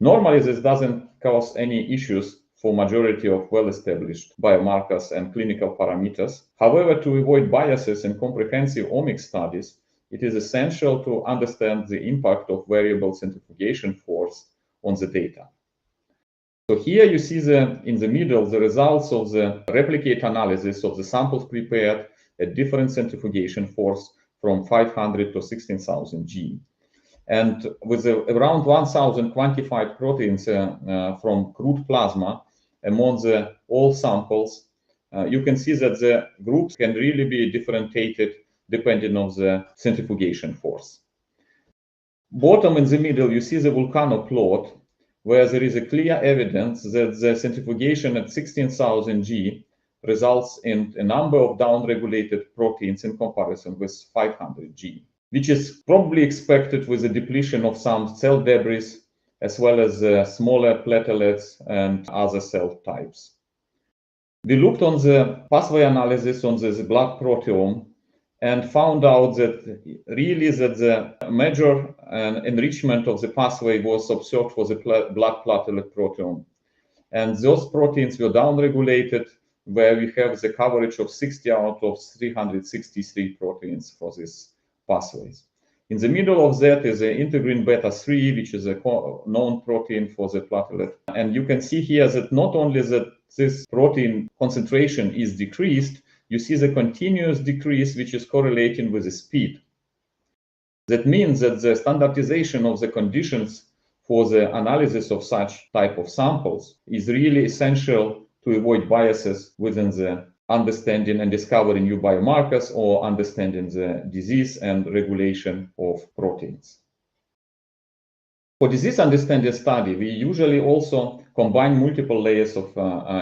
Normally, this doesn't cause any issues for majority of well-established biomarkers and clinical parameters. However, to avoid biases in comprehensive omics studies, it is essential to understand the impact of variable centrifugation force on the data. So here you see in the middle the results of the replicate analysis of the samples prepared at different centrifugation force from 500 to 16,000 G. And with around 1,000 quantified proteins from crude plasma among all samples, you can see that the groups can really be differentiated depending on the centrifugation force. Bottom in the middle, you see the volcano plot, where there is a clear evidence that the centrifugation at 16,000 G results in a number of downregulated proteins in comparison with 500 G, which is probably expected with the depletion of some cell debris, as well as smaller platelets and other cell types. We looked on the pathway analysis on this blood proteome and found out that really that the major enrichment of the pathway was observed for the blood platelet proteome. And those proteins were downregulated, where we have the coverage of 60 out of 363 proteins for these pathways. In the middle of that is the integrin beta-3, which is a known protein for the platelet. And you can see here that not only that this protein concentration is decreased, you see the continuous decrease, which is correlating with the speed. That means that the standardization of the conditions for the analysis of such type of samples is really essential to avoid biases within the understanding and discovering new biomarkers or understanding the disease and regulation of proteins. For disease understanding study, we usually also combine multiple layers of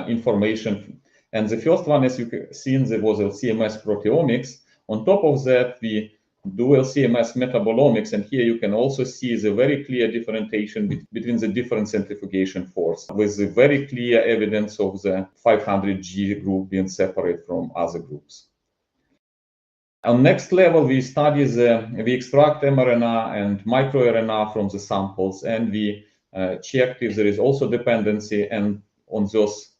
information. And the first one, as you can see, was LC-MS proteomics. On top of that, we do LC-MS metabolomics, and here you can also see the very clear differentiation between the different centrifugation force, with the very clear evidence of the 500 G group being separate from other groups. On next level, we study we extract mRNA and microRNA from the samples, and we checked if there is also dependency and on those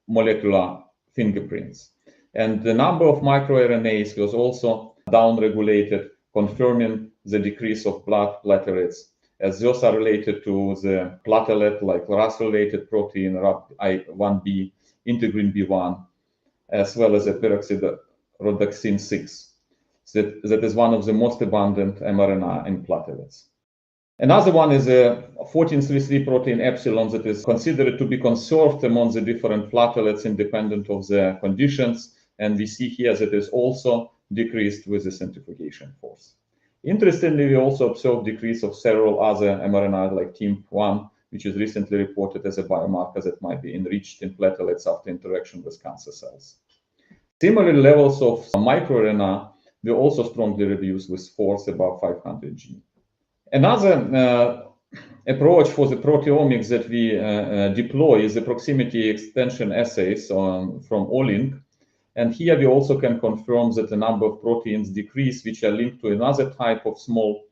molecular fingerprints. And the number of microRNAs was also downregulated, confirming the decrease of blood platelets, as those are related to the platelet, like RAS-related protein, RAP1B, integrin B1, as well as the peroxyrhodexin 6. That is one of the most abundant mRNA in platelets. Another one is a 1433 protein epsilon that is considered to be conserved among the different platelets independent of the conditions. And we see here that it is also decreased with the centrifugation force. Interestingly, we also observed decrease of several other mRNA like TIMP1, which is recently reported as a biomarker that might be enriched in platelets after interaction with cancer cells. Similar levels of microRNA were also strongly reduced with force above 500 G. Another approach for the proteomics that we deploy is the proximity extension assays from Olink. And here we also can confirm that the number of proteins decrease, which are linked to another type of small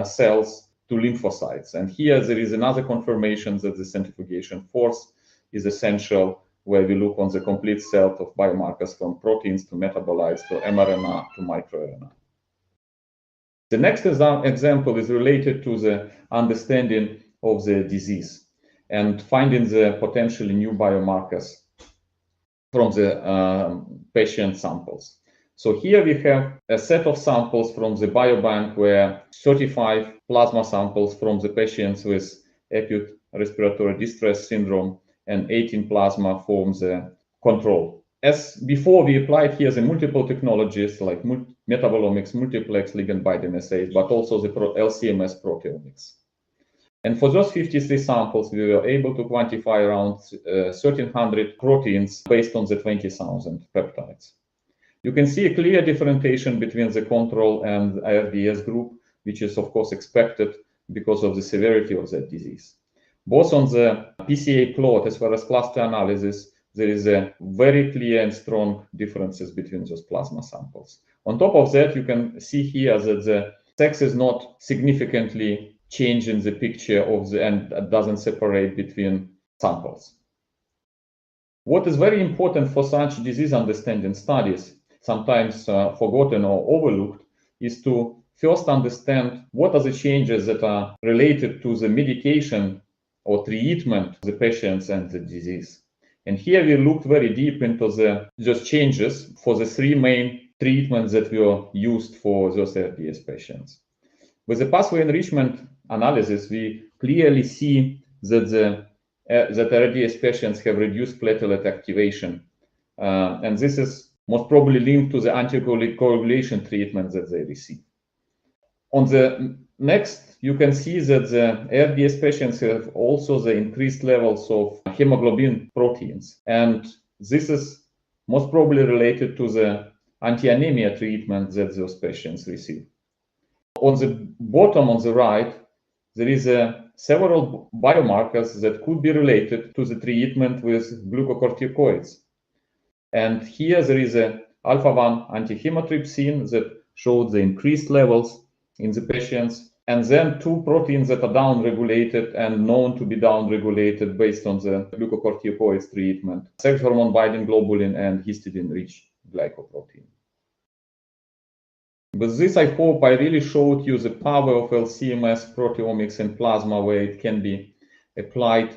cells, to lymphocytes. And here there is another confirmation that the centrifugation force is essential, where we look on the complete set of biomarkers from proteins to metabolites to mRNA to microRNA. The next example is related to the understanding of the disease and finding the potentially new biomarkers from the patient samples. So here we have a set of samples from the biobank where 35 plasma samples from the patients with acute respiratory distress syndrome and 18 plasma from the control. As before, we applied here the multiple technologies like metabolomics, multiplex ligand-binding assays, but also the LC-MS proteomics. And for those 53 samples, we were able to quantify around 1,300 proteins based on the 20,000 peptides. You can see a clear differentiation between the control and IRDS group, which is of course expected because of the severity of that disease. Both on the PCA plot as well as cluster analysis, there is a very clear and strong differences between those plasma samples. On top of that, you can see here that the sex is not significantly changing the picture of the and doesn't separate between samples. What is very important for such disease understanding studies, sometimes forgotten or overlooked, is to first understand what are the changes that are related to the medication or treatment of the patients and the disease. And here we looked very deep into those changes for the three main treatments that were used for those RDS patients. With the pathway enrichment analysis, we clearly see that that RDS patients have reduced platelet activation. And this is most probably linked to the anticoagulation treatment that they receive. On the next, you can see that the RDS patients have also the increased levels of hemoglobin proteins. And this is most probably related to the anti-anemia treatment that those patients receive. On the bottom on the right, there is several biomarkers that could be related to the treatment with glucocorticoids. And here there is a alpha-1 antihemotrypsin that showed the increased levels in the patients, and then two proteins that are downregulated and known to be downregulated based on the glucocorticoids treatment, sex hormone binding globulin and histidine-rich glycoprotein. With this, I hope I really showed you the power of LC-MS proteomics in plasma, where it can be applied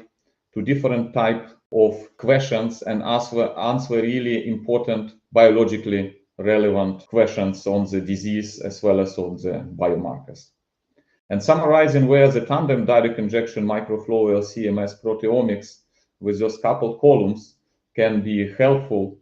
to different types of questions and answer really important biologically relevant questions on the disease as well as on the biomarkers. And summarizing where the Tandem direct injection microflow LC-MS proteomics with those coupled columns can be helpful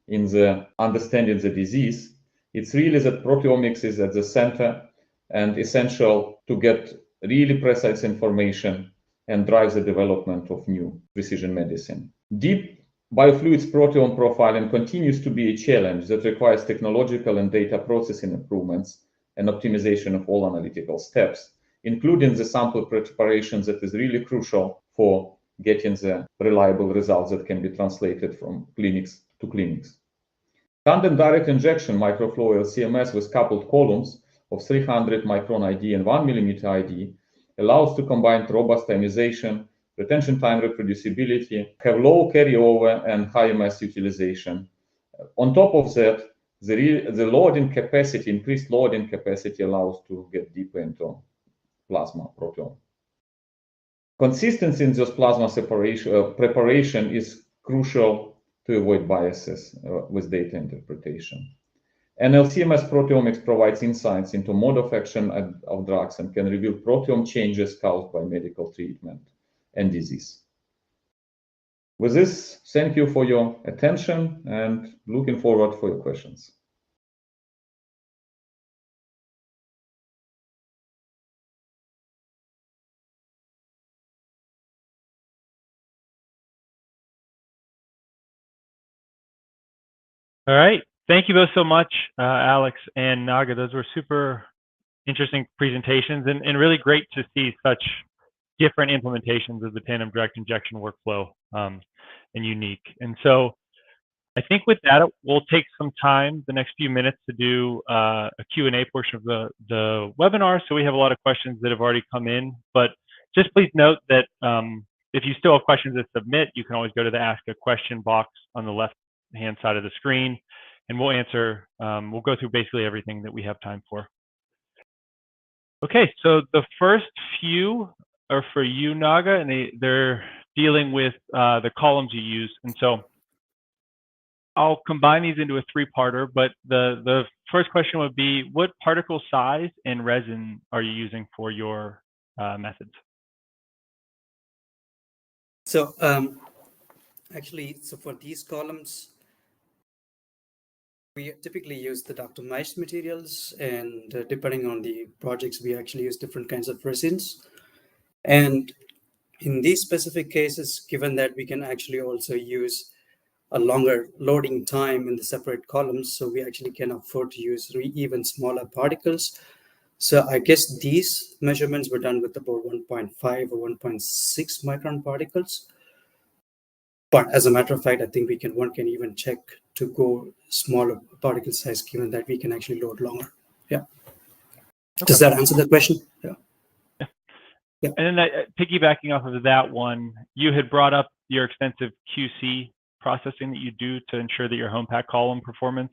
in the understanding the disease, it's really that proteomics is at the center and essential to get really precise information and drive the development of new precision medicine. Deep biofluids proteome profiling continues to be a challenge that requires technological and data processing improvements and optimization of all analytical steps, including the sample preparation that is really crucial for getting the reliable results that can be translated from clinics to clinics. Tandem direct injection microflow LC-MS with coupled columns of 300 micron ID and 1 millimeter ID allows to combine robust ionization, retention time reproducibility, have low carryover and high mass utilization. On top of that, the loading capacity, increased loading capacity allows to get deeper into plasma proteome. Consistency in this plasma preparation is crucial to avoid biases with data interpretation. And LC-MS proteomics provides insights into mode of action of drugs and can reveal proteome changes caused by medical treatment and disease. With this, thank you for your attention and looking forward for your questions. All right. Thank you both so much, Alex and Naga. Those were super interesting presentations and really great to see such different implementations of the tandem direct injection workflow and unique. And so I think with that, we'll take some time, the next few minutes, to do a Q&A portion of the webinar. So we have a lot of questions that have already come in, but just please note that if you still have questions to submit, you can always go to the Ask a Question box on the left-hand side of the screen, and we'll answer, we'll go through basically everything that we have time for. Okay, so the first few are for you, Naga, and they're dealing with the columns you use. And so I'll combine these into a three-parter, but the first question would be, what particle size and resin are you using for your methods? So actually, so for these columns, we typically use the optimized materials, and depending on the projects, we actually use different kinds of resins. And in these specific cases, given that we can actually also use a longer loading time in the separate columns, so we actually can afford to use even smaller particles. So I guess these measurements were done with about 1.5 or 1.6 micron particles. But as a matter of fact, I think one can even check to go smaller particle size, given that we can actually load longer. Yeah. Okay. Does that answer the question? Yeah. Yeah. And then piggybacking off of that one, you had brought up your extensive QC processing that you do to ensure that your home pack column performance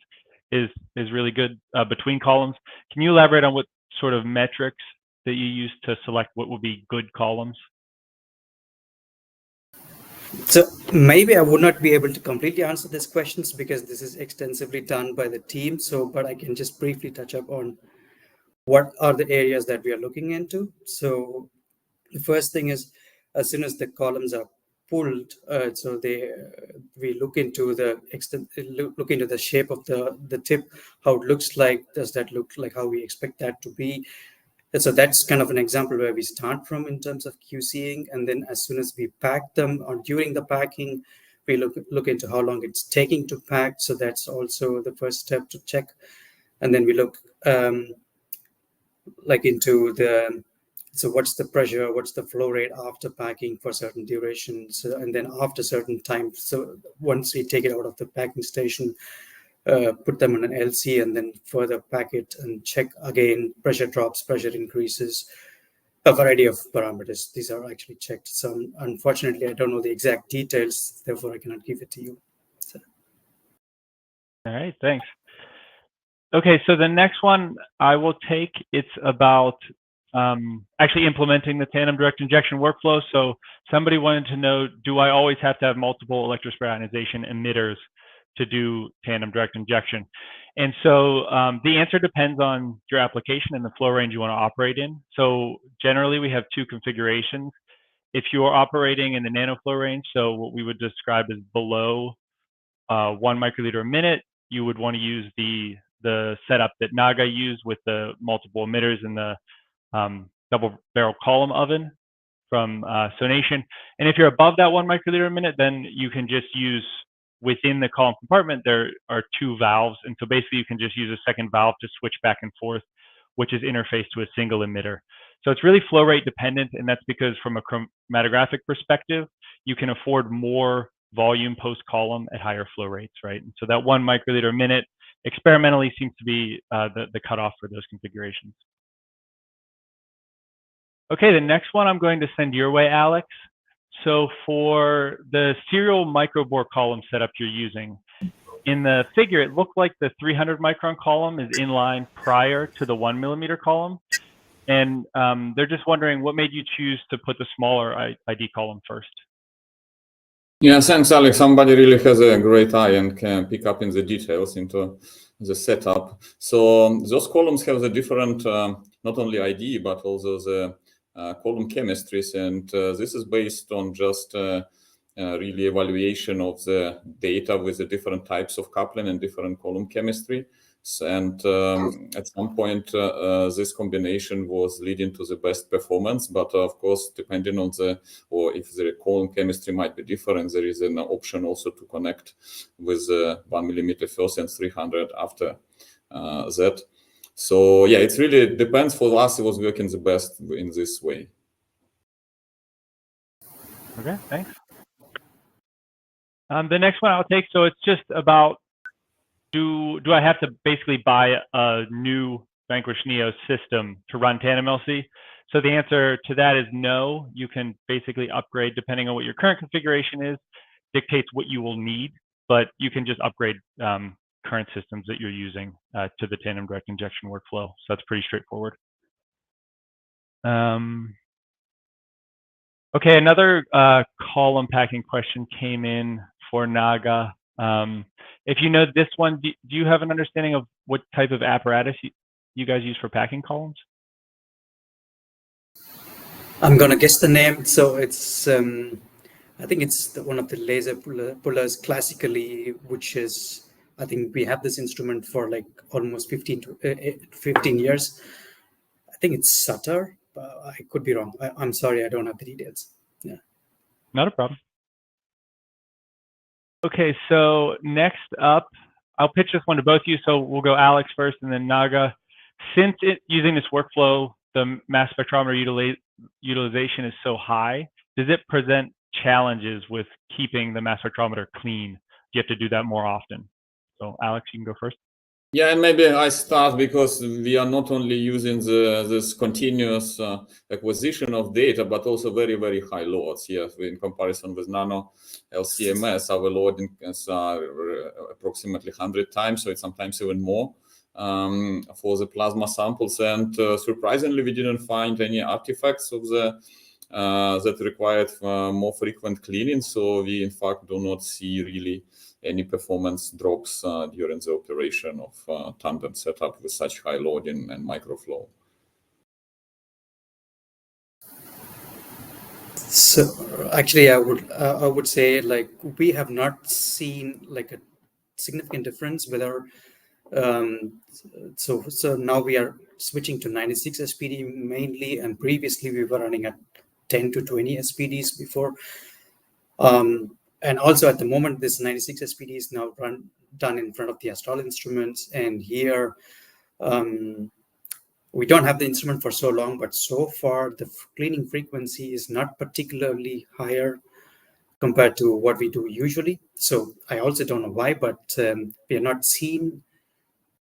is really good between columns. Can you elaborate on what sort of metrics that you use to select what will be good columns? So maybe I would not be able to completely answer these questions because this is extensively done by the team. So, but I can just briefly touch up on what are the areas that we are looking into. So the first thing is, as soon as the columns are pulled, so we look into the shape of the tip, how it looks like. Does that look like how we expect that to be? And so that's kind of an example where we start from in terms of QCing, and then as soon as we pack them or during the packing, we look into how long it's taking to pack. So that's also the first step to check, and then we look into so what's the pressure, what's the flow rate after packing for certain durations, and then after certain time. So once we take it out of the packing station, put them on an LC and then further pack it and check again, pressure drops, pressure increases, a variety of parameters. These are actually checked. So unfortunately, I don't know the exact details, therefore I cannot give it to you. So. All right, thanks. Okay, so the next one I will take, it's about actually implementing the tandem direct injection workflow. So somebody wanted to know, do I always have to have multiple electrospray ionization emitters to do tandem direct injection? And so the answer depends on your application and the flow range you want to operate in. So generally we have two configurations. If you are operating in the nanoflow range, so what we would describe as below 1 microliter a minute, you would want to use the setup that Naga used with the multiple emitters and the double barrel column oven from Sonation. And if you're above that 1 microliter a minute, then you can just use within the column compartment, there are two valves. And so basically you can just use a second valve to switch back and forth, which is interfaced to a single emitter. So it's really flow rate dependent. And that's because from a chromatographic perspective, you can afford more volume post column at higher flow rates, right? And so that 1 microliter a minute experimentally seems to be the cutoff for those configurations. Okay, the next one I'm going to send your way, Alex. So for the serial microbore column setup you're using, in the figure, it looked like the 300 micron column is in line prior to the 1 millimeter column. And they're just wondering what made you choose to put the smaller ID column first? Yeah, thanks, Alex. Somebody really has a great eye and can pick up in the details into the setup. So those columns have the different, not only ID, but also the column chemistries. And this is based on just really evaluation of the data with the different types of coupling and different column chemistry. And at some point, this combination was leading to the best performance. But of course, depending on or if the column chemistry might be different, there is an option also to connect with 1 millimeter first and 300 after that. So yeah, it really depends. For us, it was working the best in this way. Okay, thanks. The next one I'll take, so it's just about, do I have to basically buy a new Vanquish Neo system to run Tandem LC? So the answer to that is no. You can basically upgrade depending on what your current configuration is, dictates what you will need, but you can just upgrade current systems that you're using to the Tandem direct injection workflow. So that's pretty straightforward. Okay, another column packing question came in for Naga. If you know this one, do you have an understanding of what type of apparatus you guys use for packing columns? I'm gonna guess the name. So it's I think it's one of the laser pullers classically, which is, I think we have this instrument for like almost 15 years. I think it's Sutter. I could be wrong. I'm sorry, I don't have the details. Yeah. Not a problem. Okay, so next up, I'll pitch this one to both of you. So we'll go Alex first and then Naga. Since using this workflow, the mass spectrometer utilization is so high, does it present challenges with keeping the mass spectrometer clean? You have to do that more often. So Alex, you can go first. Yeah, and maybe I start because we are not only using this continuous acquisition of data, but also very, very high loads. Here, in comparison with nano LCMS, our loading is approximately 100 times, so it's sometimes even more for the plasma samples. And surprisingly, we didn't find any artifacts of that required more frequent cleaning. So we, in fact, do not see really any performance drops during the operation of Tandem setup with such high loading and microflow. So actually, I would say like we have not seen like a significant difference whether so now we are switching to 96 SPD mainly, and previously we were running at 10 to 20 SPDs before. And also at the moment, this 96 SPD is now done in front of the Astral instruments. And here, we don't have the instrument for so long, but so far the cleaning frequency is not particularly higher compared to what we do usually. So I also don't know why, but we are not seeing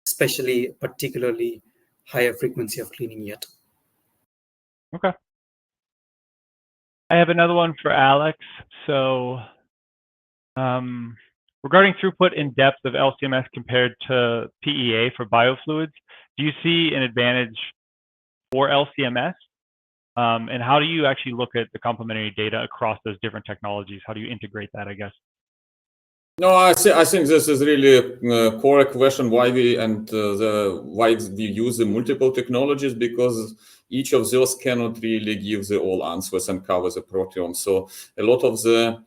especially particularly higher frequency of cleaning yet. Okay. I have another one for Alex. So regarding throughput and depth of LCMS compared to PEA for biofluids, do you see an advantage for LCMS? And how do you actually look at the complementary data across those different technologies? How do you integrate that, I guess? No, I think this is really a core question why we use the multiple technologies, because each of those cannot really give the all answers and cover the proteome. So a lot of the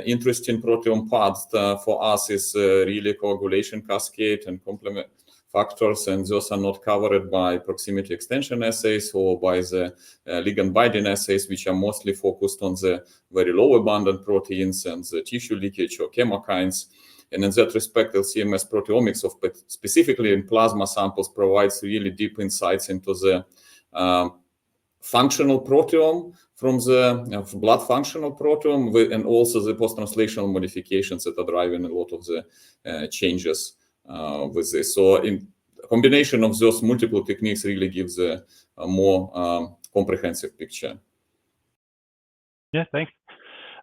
interesting proteome parts for us is really coagulation cascade and complement factors, and those are not covered by proximity extension assays or by the ligand-binding assays, which are mostly focused on the very low abundant proteins and the tissue leakage or chemokines. And in that respect, LCMS proteomics, specifically in plasma samples, provides really deep insights into the functional proteome from the blood functional proteome, and also the post-translational modifications that are driving a lot of the changes with this. So in combination of those multiple techniques really gives a more comprehensive picture. Yeah, thanks.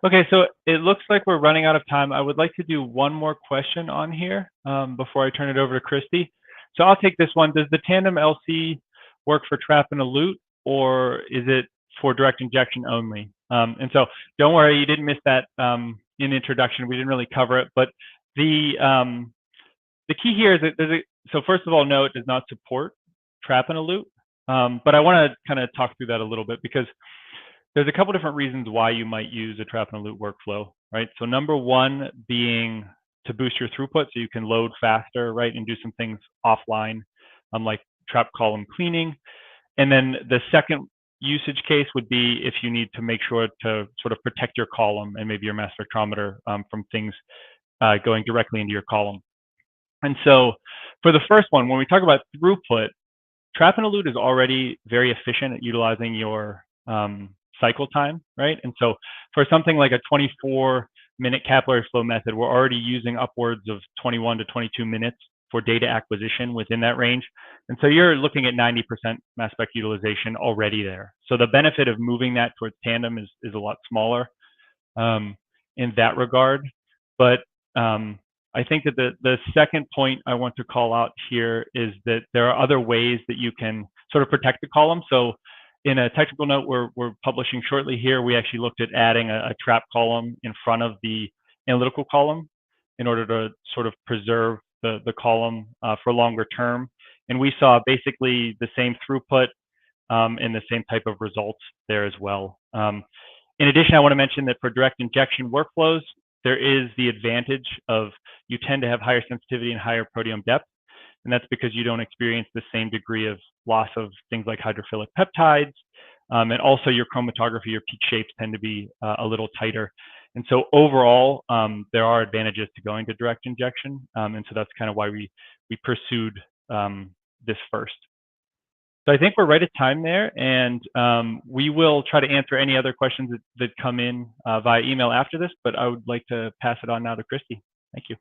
Okay, so it looks like we're running out of time. I would like to do one more question on here before I turn it over to Christy. So I'll take this one. Does the Tandem LC work for trap and elute, or is it for direct injection only? And so don't worry, you didn't miss that in introduction. We didn't really cover it, but the key here is that so first of all, no, it does not support trap and elute. But I want to kind of talk through that a little bit, because there's a couple different reasons why you might use a trap and elute workflow, right? So number one being to boost your throughput so you can load faster, right, and do some things offline, like trap column cleaning. And then the second usage case would be if you need to make sure to sort of protect your column and maybe your mass spectrometer from things going directly into your column. And so for the first one, when we talk about throughput, trap and elute is already very efficient at utilizing your cycle time, right? And so for something like a 24-minute capillary flow method, we're already using upwards of 21 to 22 minutes for data acquisition within that range. And so you're looking at 90% mass spec utilization already there. So the benefit of moving that towards Tandem is a lot smaller in that regard. But I think that the second point I want to call out here is that there are other ways that you can sort of protect the column. So in a technical note we're publishing shortly here, we actually looked at adding a trap column in front of the analytical column in order to sort of preserve the column for longer term. And we saw basically the same throughput and the same type of results there as well. In addition, I want to mention that for direct injection workflows, there is the advantage of you tend to have higher sensitivity and higher proteome depth. And that's because you don't experience the same degree of loss of things like hydrophilic peptides. And also your chromatography, your peak shapes tend to be a little tighter. And so overall, there are advantages to going to direct injection. And so that's kind of why we pursued this first. So I think we're right at time there, and we will try to answer any other questions that come in via email after this, but I would like to pass it on now to Christy. Thank you.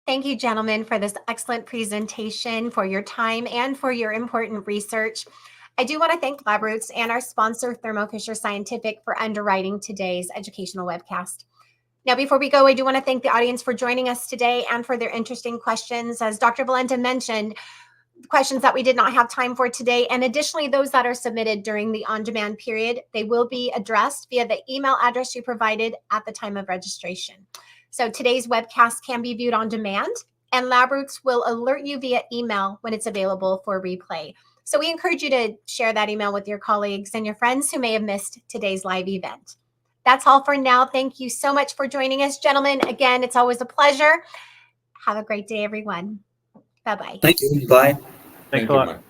Thank you, gentlemen, for this excellent presentation, for your time, and for your important research. I do want to thank LabRoots and our sponsor, Thermo Fisher Scientific, for underwriting today's educational webcast. Now, before we go, I do want to thank the audience for joining us today and for their interesting questions. As Dr. Valenta mentioned, questions that we did not have time for today, and additionally, those that are submitted during the on-demand period, they will be addressed via the email address you provided at the time of registration. So today's webcast can be viewed on demand, and LabRoots will alert you via email when it's available for replay. So we encourage you to share that email with your colleagues and your friends who may have missed today's live event. That's all for now. Thank you so much for joining us, gentlemen. Again, it's always a pleasure. Have a great day, everyone. Bye-bye. Thank you. Bye. Thanks a lot.